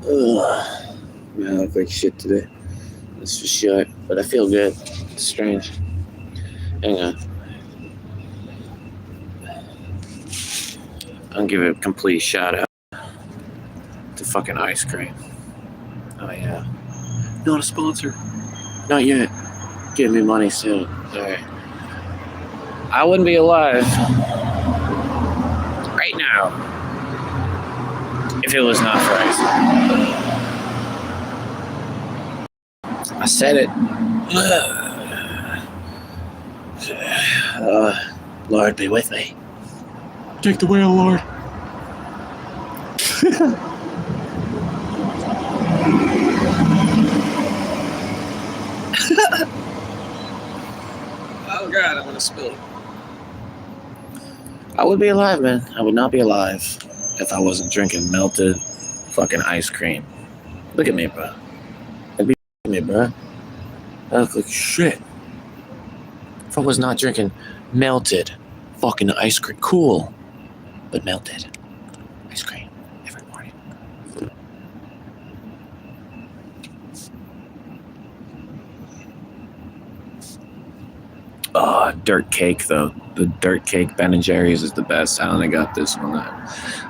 Ugh. Man, I look like shit today. That's for sure. But I feel good. It's strange. Hang on. I'll give it a complete shout out to fucking ice cream. Oh, yeah. Not a sponsor. Not yet. Give me money soon. Alright. I wouldn't be alive right now if it was not for ice cream. I said it. Lord, be with me. Take the wheel, Lord. Oh God, I'm gonna spill it. I would be alive, man. I would not be alive if I wasn't drinking melted fucking ice cream. Look at me, bro. Look at me, bro. I look like shit. If I was not drinking melted fucking ice cream, cool, but melted ice cream every morning. Oh, dirt cake though. The dirt cake Ben & Jerry's is the best. I only got this one.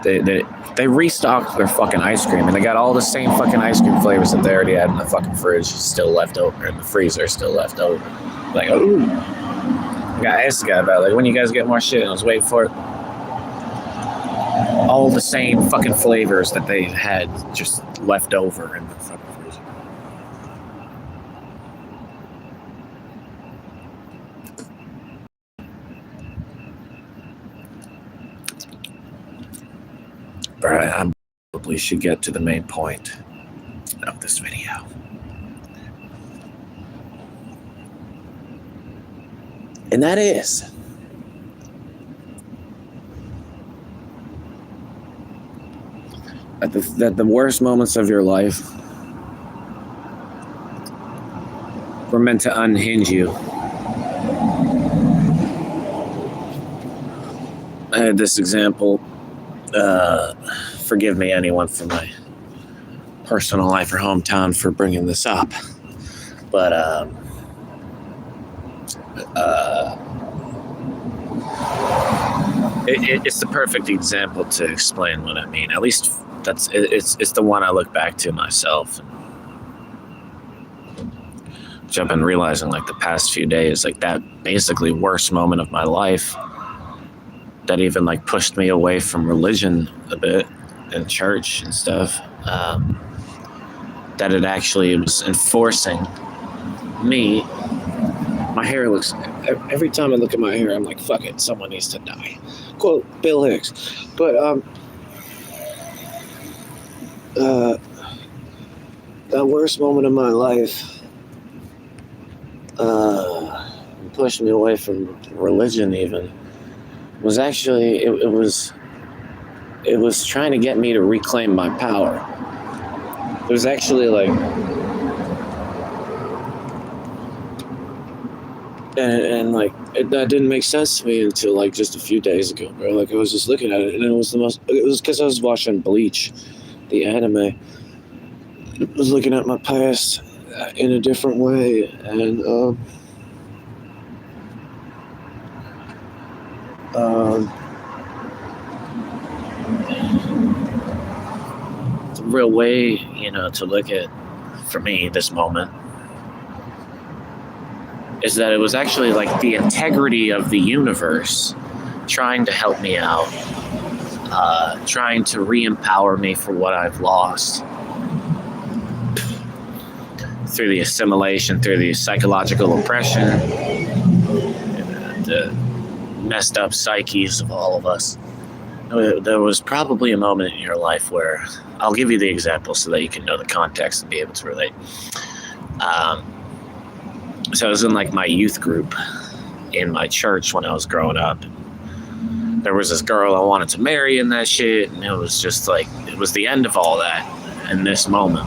They restocked their fucking ice cream and they got all the same fucking ice cream flavors that they already had in the fucking fridge still left over, in the freezer still left over. Like, ooh. I asked the guy about, like, when you guys get more shit, and I was waiting for it. All the same fucking flavors that they had just left over in the fucking freezer. But I probably should get to the main point of this video. And that is that the worst moments of your life were meant to unhinge you. I had this example. Forgive me, anyone from my personal life or hometown for bringing this up. But, it's the perfect example to explain what I mean. At least it's the one I look back to myself, which I've been realizing like the past few days, like that basically worst moment of my life that even like pushed me away from religion a bit and church and stuff. That it actually was enforcing me. My hair looks, every time I look at my hair, I'm like, fuck it, someone needs to die. Quote Bill Hicks. But, that worst moment of my life, pushed me away from religion even, was actually, it was trying to get me to reclaim my power. It was actually like, and like, that didn't make sense to me until like just a few days ago, bro. Like I was just looking at it and it was because I was watching Bleach, the anime. I was looking at my past in a different way, and the real way, to look at, for me, this moment, is that it was actually like the integrity of the universe trying to help me out, trying to re-empower me for what I've lost through the assimilation, through the psychological oppression, the messed up psyches of all of us. There was probably a moment in your life where, I'll give you the example so that you can know the context and be able to relate. So I was in like my youth group in my church when I was growing up. There was this girl I wanted to marry and that shit, and it was just like, it was the end of all that in this moment.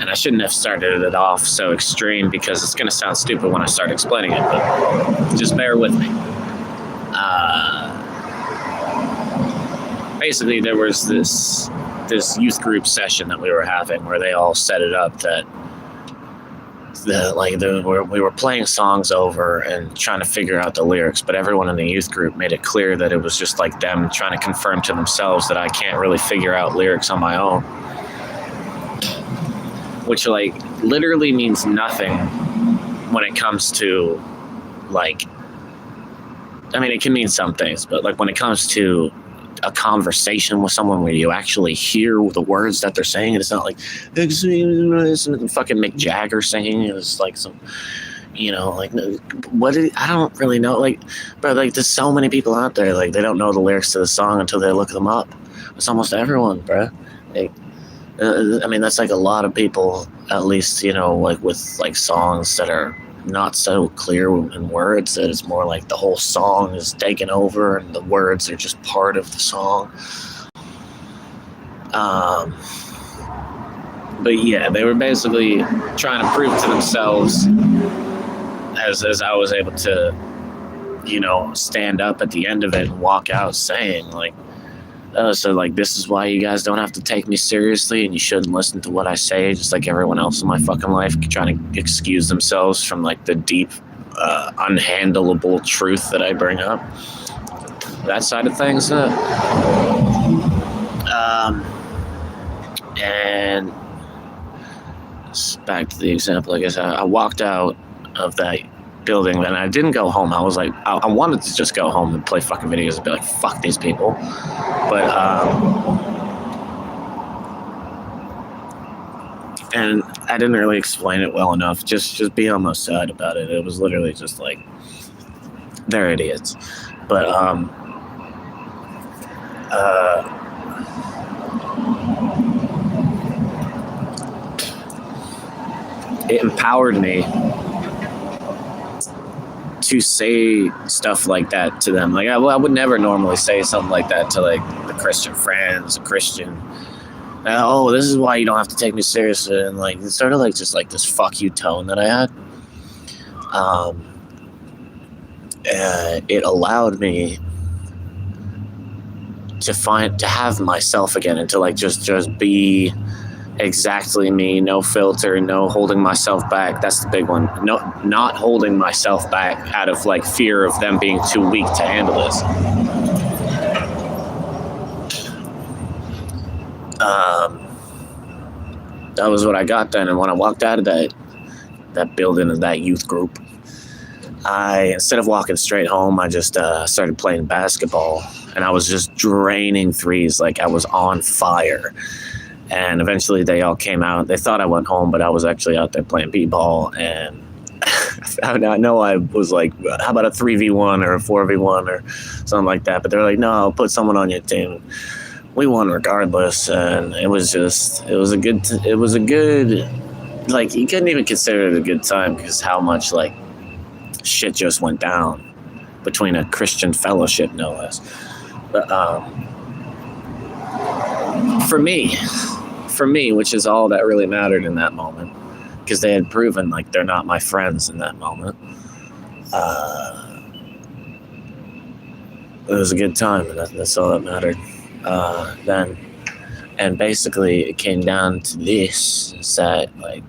And I shouldn't have started it off so extreme because it's going to sound stupid when I start explaining it, but just bear with me. basically there was this youth group session that we were having where they all set it up that we were playing songs over and trying to figure out the lyrics, but everyone in the youth group made it clear that it was just like them trying to confirm to themselves that I can't really figure out lyrics on my own, which like literally means nothing when it comes to like, I mean, it can mean some things, but like when it comes to a conversation with someone where you actually hear the words that they're saying, it's not like it's fucking Mick Jagger singing. It's like some, you know, like I don't really know. Like, bro, like there's so many people out there, like they don't know the lyrics to the song until they look them up. It's almost everyone, bro. Like, I mean, that's like a lot of people, at least, you know, like with like songs that are not so clear in words, that it's more like the whole song is taken over and the words are just part of the song. But yeah, they were basically trying to prove to themselves, as I was able to, you know, stand up at the end of it and walk out saying like, so like, this is why you guys don't have to take me seriously and you shouldn't listen to what I say, just like everyone else in my fucking life trying to excuse themselves from like the deep, unhandleable truth that I bring up. That side of things. And back to the example, I guess I walked out of that building and I didn't go home. I was like, I wanted to just go home and play fucking videos and be like, fuck these people. But, and I didn't really explain it well enough. Just be on my side about it. It was literally just like, they're idiots. But, it empowered me to say stuff like that to them. Like I would never normally say something like that to like the Christian friends, a Christian. Oh, this is why you don't have to take me seriously, and like it's sort of like just like this fuck you tone that I had. It allowed me to have myself again and to like just be exactly me, no filter, no holding myself back. That's the big one. No, not holding myself back out of like fear of them being too weak to handle this. That was what I got then. And when I walked out of that building and that youth group, instead of walking straight home, I just started playing basketball, and I was just draining threes like I was on fire. And eventually they all came out. They thought I went home, but I was actually out there playing b-ball. And I know I was like, how about a 3v1 or a 4v1 or something like that? But they're like, no, I'll put someone on your team. We won regardless. And it was a good, like, you couldn't even consider it a good time because how much, like, shit just went down between a Christian fellowship, no less. But for me, which is all that really mattered in that moment, because they had proven like they're not my friends in that moment. It was a good time, and that's all that mattered then. And basically, it came down to this: is that like,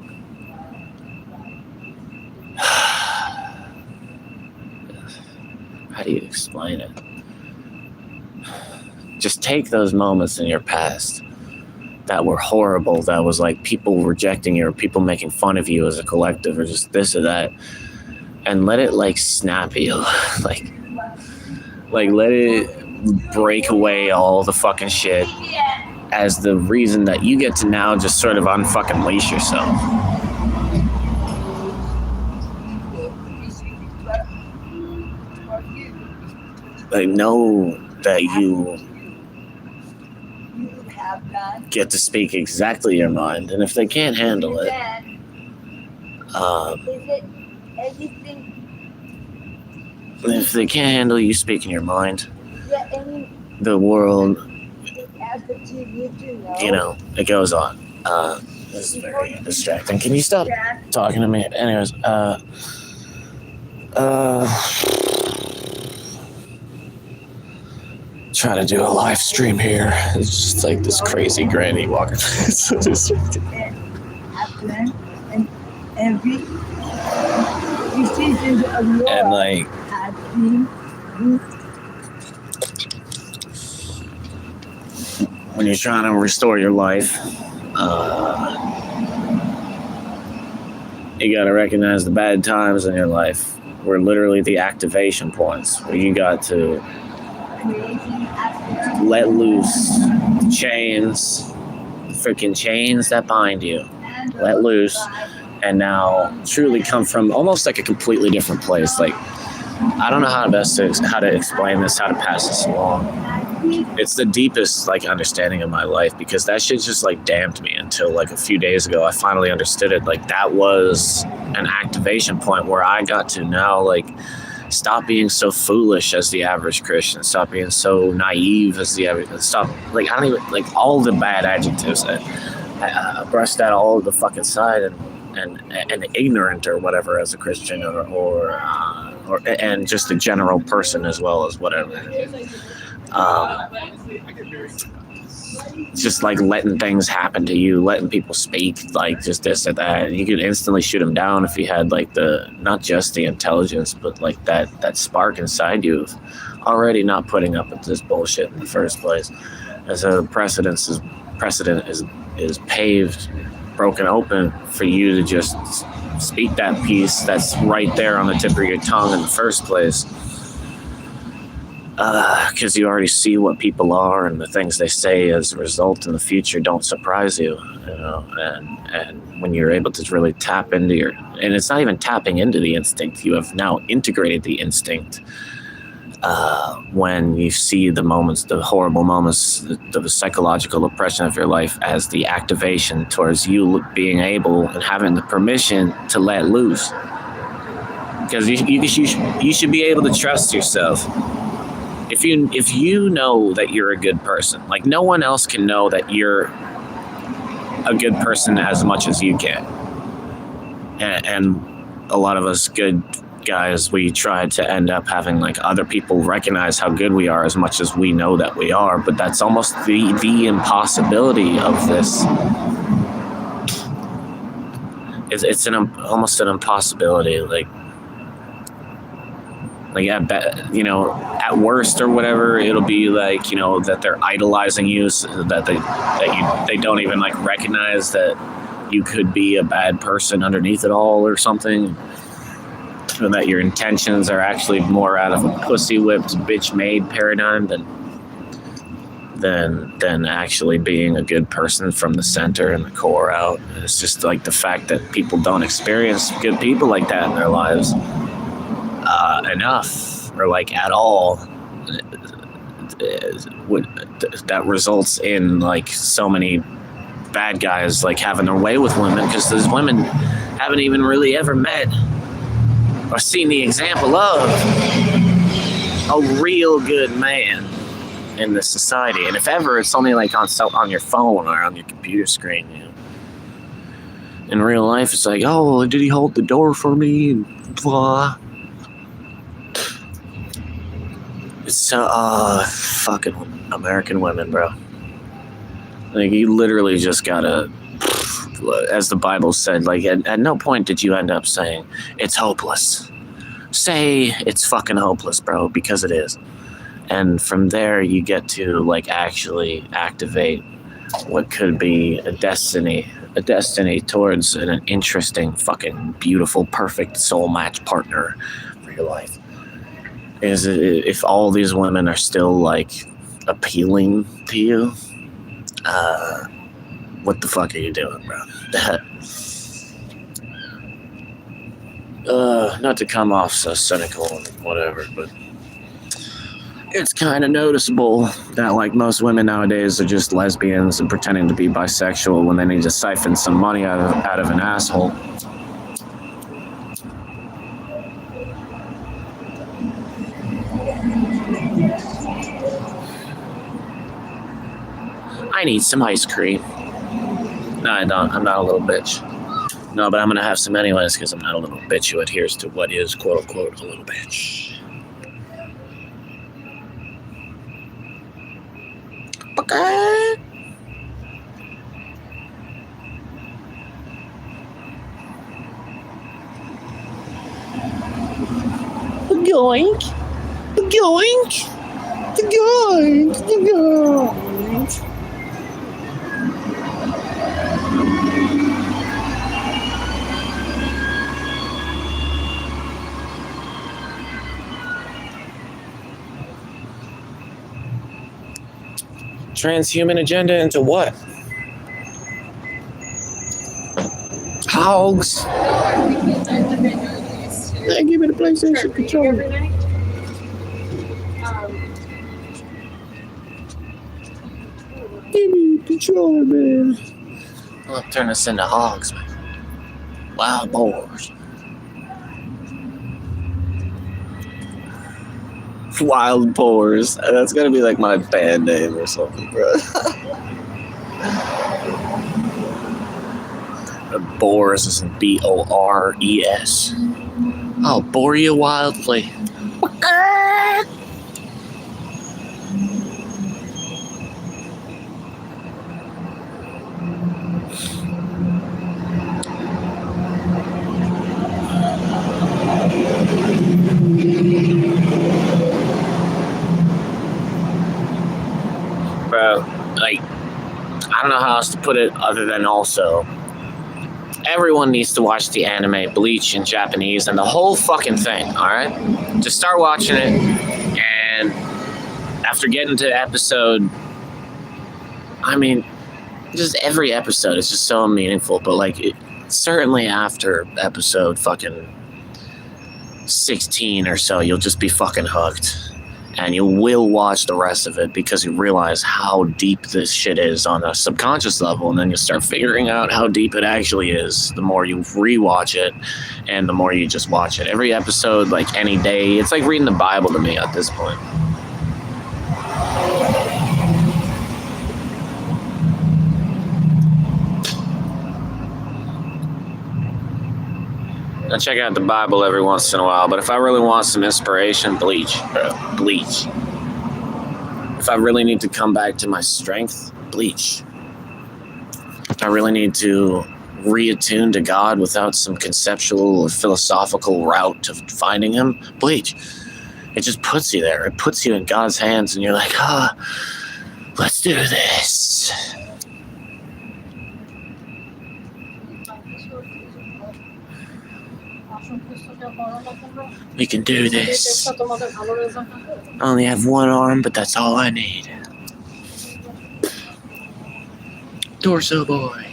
how do you explain it? Just take those moments in your past that were horrible, that was like people rejecting you or people making fun of you as a collective or just this or that, and let it like snap you. like let it break away all the fucking shit as the reason that you get to now just sort of unfucking leash yourself. Like, know that you get to speak exactly your mind, and if they can't handle it, if they can't handle you speaking your mind, the world, you know, it goes on. This is very distracting. Can you stop talking to me? Anyways, try to do a live stream here. It's just like this crazy granny walking. And like, when you're trying to restore your life, you got to recognize the bad times in your life were literally the activation points where you got to let loose the chains, the freaking chains that bind you, let loose, and now truly come from almost like a completely different place. Like, I don't know how to explain this, how to pass this along. It's the deepest like understanding of my life, because that shit just like damned me until like a few days ago. I finally understood it. Like, that was an activation point where I got to now like stop being so foolish as the average Christian, stop being so naive as the average, stop, like, I don't even, like, all the bad adjectives that I brushed that all of the fucking side, and ignorant or whatever as a Christian, or and just a general person as well as whatever. Just like letting things happen to you, letting people speak, like just this or that, and you could instantly shoot them down if you had like the, not just the intelligence, but like that spark inside you of already not putting up with this bullshit in the first place. As a precedent is paved, broken open for you to just speak that piece that's right there on the tip of your tongue in the first place. Because you already see what people are, and the things they say as a result in the future don't surprise you, you know, and when you're able to really tap into your, and it's not even tapping into the instinct, you have now integrated the instinct, when you see the moments, the horrible moments, the psychological oppression of your life as the activation towards you being able and having the permission to let loose. Because you should be able to trust yourself. If you know that you're a good person, like no one else can know that you're a good person as much as you can. And a lot of us good guys, we try to end up having like other people recognize how good we are as much as we know that we are. But that's almost the impossibility of this. It's almost an impossibility. Like at worst or whatever, it'll be like, that they're idolizing you, so that they don't even like recognize that you could be a bad person underneath it all or something, and that your intentions are actually more out of a pussy whipped bitch made paradigm than actually being a good person from the center and the core out. It's just like the fact that people don't experience good people like that in their lives enough, or like at all, that results in like so many bad guys like having their way with women, because those women haven't even really ever met or seen the example of a real good man in this society. And if ever, it's only like on your phone or on your computer screen. In real life, it's like, oh, did he hold the door for me? And blah. It's so fucking American women, bro. Like, you literally just gotta, as the Bible said, like at no point did you end up saying it's hopeless. Say it's fucking hopeless, bro, because it is. And from there you get to like actually activate what could be a destiny towards an interesting, fucking beautiful, perfect soul match partner for your life. Is if all these women are still like appealing to you, what the fuck are you doing, bro? Not to come off so cynical and whatever, but it's kind of noticeable that like most women nowadays are just lesbians and pretending to be bisexual when they need to siphon some money out of an asshole. I need some ice cream. No, I don't. I'm not a little bitch. No, but I'm going to have some anyways, because I'm not a little bitch who adheres to what is, quote-unquote, a little bitch. Okay. Yoink. Yoink. Yoink. Yoink. Transhuman agenda into what? Hogs. They give me the PlayStation controller. Give me the controller, man. I'll turn us into hogs, man. Wild boars. Wild boars. That's gonna be like my band name or something, bro. Boars isn't B-O-R-E-S. I'll bore you wildly. Bro, like, I don't know how else to put it other than also, everyone needs to watch the anime Bleach in Japanese and the whole fucking thing, alright? Just start watching it, and after getting to episode, I mean, just every episode is just so meaningful, but like, certainly after episode fucking 16 or so, you'll just be fucking hooked. And you will watch the rest of it because you realize how deep this shit is on a subconscious level, and then you start figuring out how deep it actually is the more you rewatch it and the more you just watch it. Every episode, like any day, it's like reading the Bible to me at this point. I check out the Bible every once in a while, but if I really want some inspiration, Bleach, bro. Bleach. If I really need to come back to my strength, Bleach. If I really need to reattune to God without some conceptual or philosophical route to finding Him, Bleach. It just puts you there. It puts you in God's hands, and you're like, let's do this. We can do this. I only have one arm, but that's all I need. Torso boy.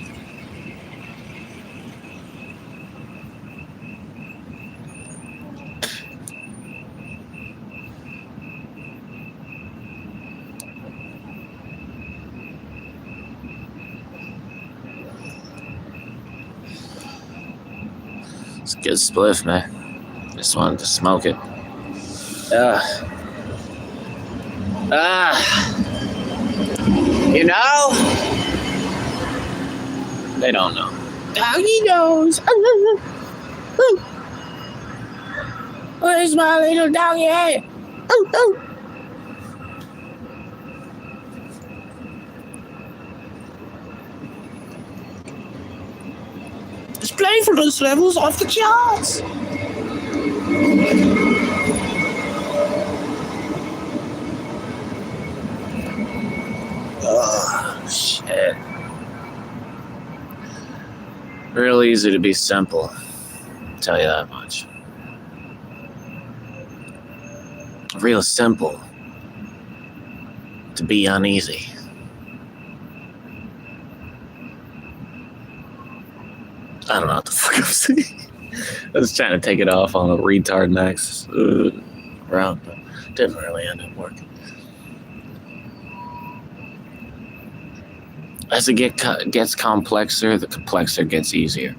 It's a good spliff, man. Just wanted to smoke it. You know? They don't know. Doggy knows. Where's my little doggy at? His playfulness levels off the charts. Oh, shit. Real easy to be simple. I'll tell you that much. Real simple to be uneasy. I don't know what the fuck I'm saying. I was trying to take it off on a retard max round, but didn't really end up working. As it gets complexer, the complexer gets easier.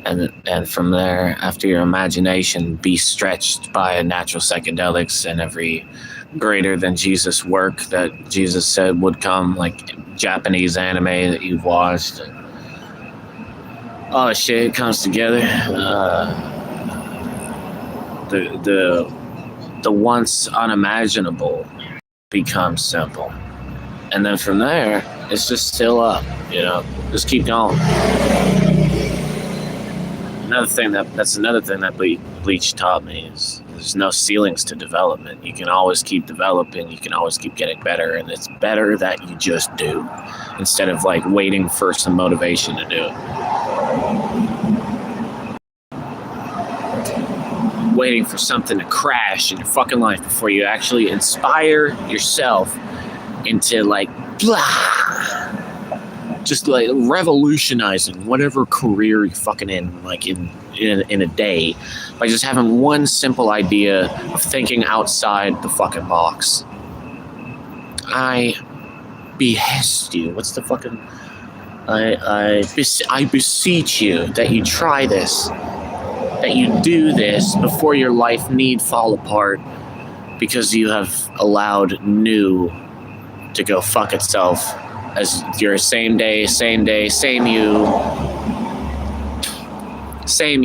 And from there, after your imagination be stretched by natural psychedelics and every greater than Jesus work that Jesus said would come, like Japanese anime that you've watched, all the shit comes together. The once unimaginable becomes simple. And then from there, it's just still up, just keep going. That's another thing that Bleach taught me is there's no ceilings to development. You can always keep developing. You can always keep getting better. And it's better that you just do instead of like waiting for some motivation to do it. Waiting for something to crash in your fucking life before you actually inspire yourself into like blah, just like revolutionizing whatever career you're fucking in, like in a day, by just having one simple idea of thinking outside the fucking box. I beseech you. What's the fucking? I beseech you that you try this. That you do this before your life need fall apart because you have allowed new to go fuck itself as your same day, same you, say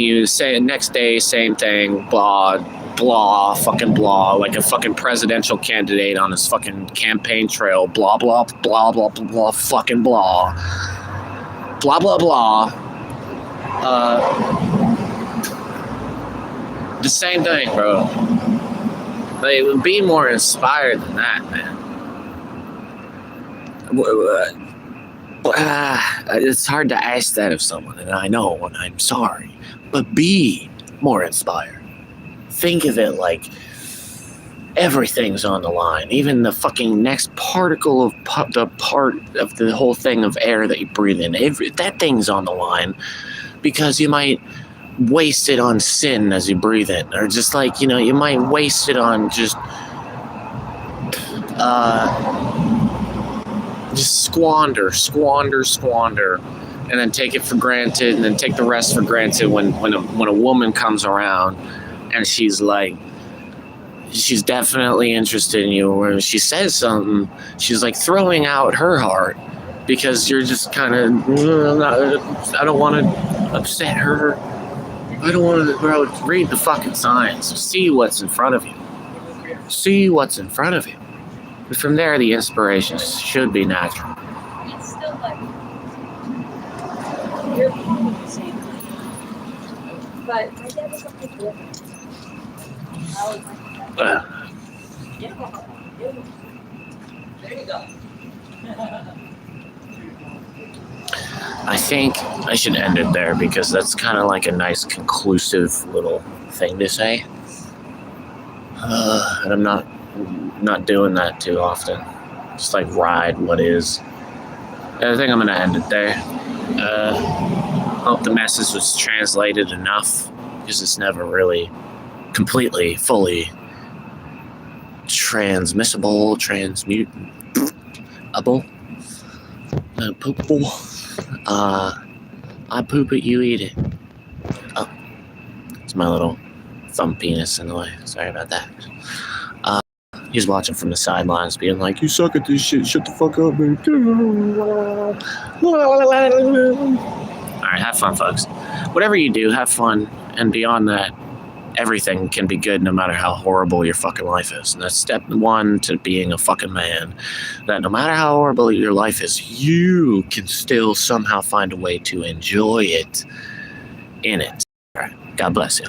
next day, same thing, blah, fucking blah, like a fucking presidential candidate on his fucking campaign trail, blah, fucking blah. The same thing, bro. Like, be more inspired than that, man. It's hard to ask that of someone, and I know, and I'm sorry. But be more inspired. Think of it like everything's on the line. Even the fucking next particle of the part of the whole thing of air that you breathe in. That thing's on the line because you might waste it on sin as you breathe in, or just like, you might waste it on just squander, and then take it for granted, and then take the rest for granted when a woman comes around and she's definitely interested in you, or she says something, she's like throwing out her heart because you're just kind of, I don't want to upset her. I don't want to, bro, read the fucking signs. See what's in front of you. But from there, the inspiration should be natural. It's still like, you're probably the same thing. But my dad was something different. I was like, yeah. There you go. I think I should end it there because that's kind of like a nice conclusive little thing to say. And I'm not doing that too often. Just like ride what is. I think I'm going to end it there. Hope the message was translated enough because it's never really completely, fully transmissible, transmutable, poopable. I poop it, you eat it. Oh, it's my little thumb penis in the way. Sorry about that. He's watching from the sidelines, being like, "You suck at this shit. Shut the fuck up, man." All right, have fun, folks. Whatever you do, have fun. And beyond that, everything can be good no matter how horrible your fucking life is. And that's step one to being a fucking man. That no matter how horrible your life is, you can still somehow find a way to enjoy it in it. All right. God bless you.